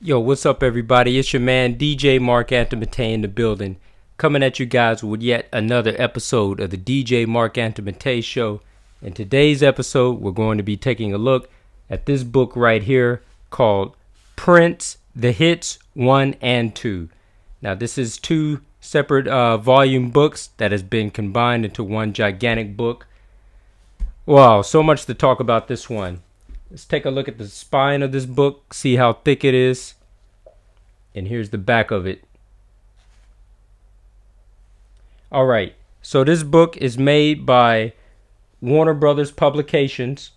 Yo, what's up, everybody? It's your man DJ Mark Antimate in the building, coming at you guys with yet another episode of the DJ Mark Antimate Show. In today's episode, we're going to be taking a look at this book right here called Prince, The Hits 1 and 2. Now, this is two separate volume books that has been combined into one gigantic book. Wow, so much to talk about this one. Let's take a look at the spine of this book, see how thick it is. And here's the back of it. Alright, so this book is made by Warner Brothers Publications.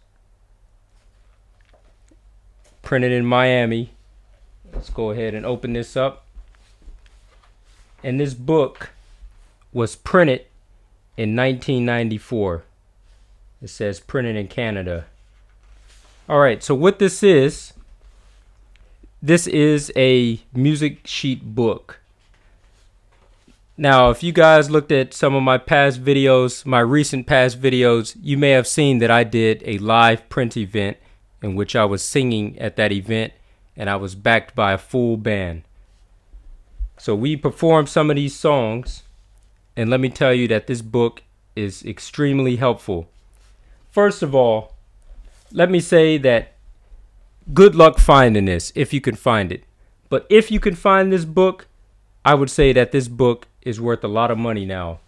Printed in Miami. Let's go ahead and open this up. And this book was printed in 1994. It says printed in Canada. Alright, so what this is a music sheet book. Now, if you guys looked at some of my past videos, my recent past videos, you may have seen that I did a live print event in which I was singing at that event and I was backed by a full band. So we performed some of these songs, and let me tell you that this book is extremely helpful. First of all, let me say that good luck finding this if you can find it. But if you can find this book, I would say that this book is worth a lot of money now.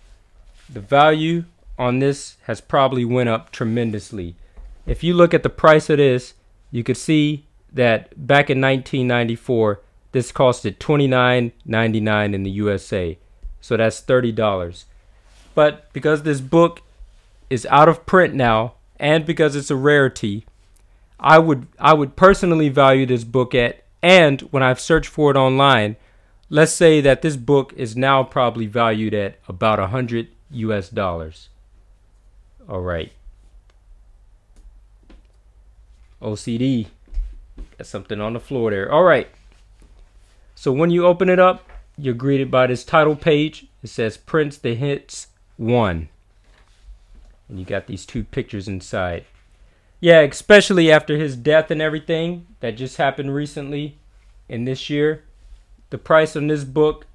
The value on this has probably went up tremendously. If you look at the price of this, you could see that back in 1994, this costed $29.99 in the USA. So that's $30. But because this book is out of print now, and because it's a rarity, I would personally value this book at, and when I've searched for it online, let's say that this book is now probably valued at about $100 US. All right. OCD. Got something on the floor there. All right. So when you open it up, you're greeted by this title page. It says Prince, The Hits 1. And you got these two pictures inside. Yeah, especially after his death and everything that just happened recently in this year, the price on this book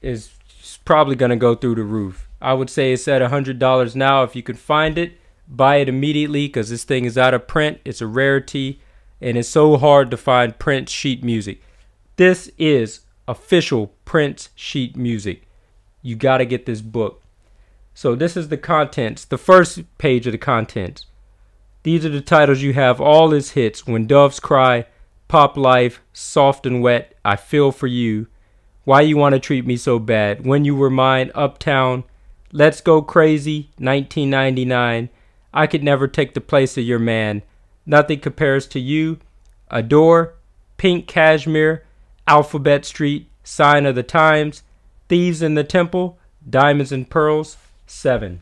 is probably going to go through the roof. I would say it's at $100 now. If you can find it, buy it immediately because this thing is out of print. It's a rarity, and it's so hard to find Prince sheet music. This is official Prince sheet music. You got to get this book. So this is the contents, the first page of the contents. These are the titles you have, all his hits: When Doves Cry, Pop Life, Soft and Wet, I Feel For You, Why You Want to Treat Me So Bad, When You Were Mine, Uptown, Let's Go Crazy, 1999, I Could Never Take the Place of Your Man, Nothing Compares to You, Adore, Pink Cashmere, Alphabet Street, Sign of the Times, Thieves in the Temple, Diamonds and Pearls, 7.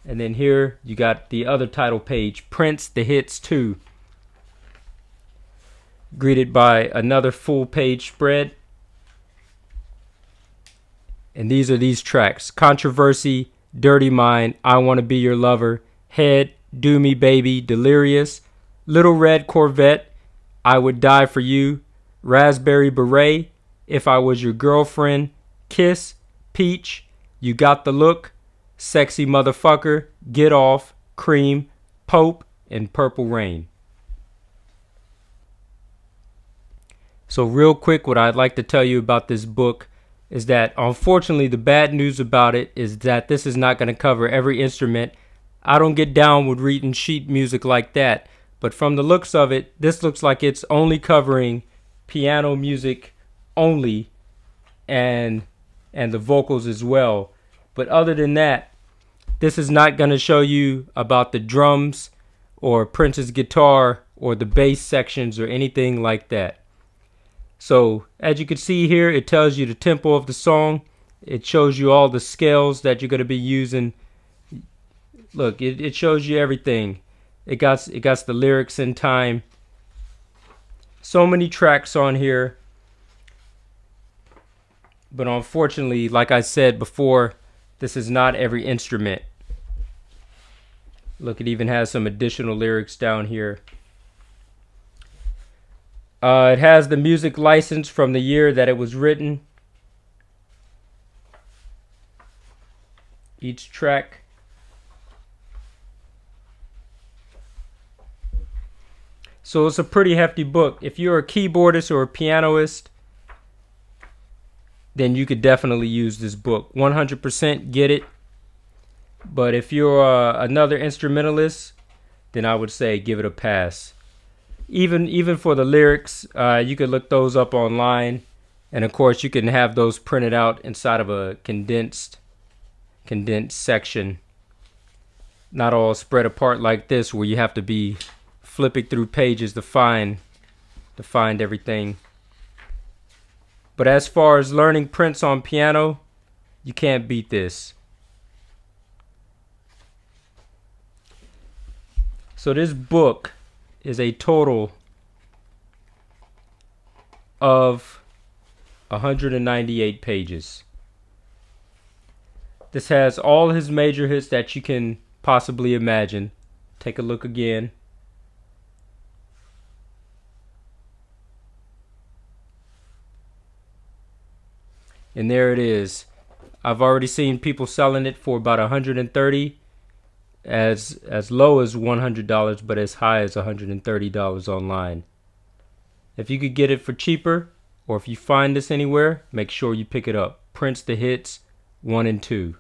And then here you got the other title page, Prince, The Hits 2. Greeted by another full page spread. And these are these tracks: Controversy, Dirty Mind, I Want to Be Your Lover, Head, Do Me Baby, Delirious, Little Red Corvette, I Would Die For You, Raspberry Beret, If I Was Your Girlfriend, Kiss, Peach, You Got the Look, Sexy Motherfucker, Get Off, Cream, Pope, and Purple Rain. So real quick, what I'd like to tell you about this book is that unfortunately the bad news about it is that this is not going to cover every instrument. I don't get down with reading sheet music like that, but from the looks of it, this looks like it's only covering piano music only, and the vocals as well. But other than that, this is not going to show you about the drums or Prince's guitar or the bass sections or anything like that. So as you can see here, it tells you the tempo of the song. It shows you all the scales that you're going to be using. Look, it shows you everything. It got the lyrics in time. So many tracks on here. But unfortunately, like I said before, this is not every instrument. Look, it even has some additional lyrics down here. It has the music license from the year that it was written. Each track. So it's a pretty hefty book. If you're a keyboardist or a pianist, then you could definitely use this book. 100% get it. But if you're another instrumentalist, then I would say give it a pass. Even for the lyrics, you could look those up online, and of course you can have those printed out inside of a condensed section, not all spread apart like this where you have to be flipping through pages to find everything. But as far as learning prints on piano, you can't beat this. So this book is a total of 198 pages. This has all his major hits that you can possibly imagine. Take a look again. And there it is. I've already seen people selling it for about $130, as low as $100, but as high as $130 online. If you could get it for cheaper, or if you find this anywhere, make sure you pick it up. Prince the Hits 1 and 2.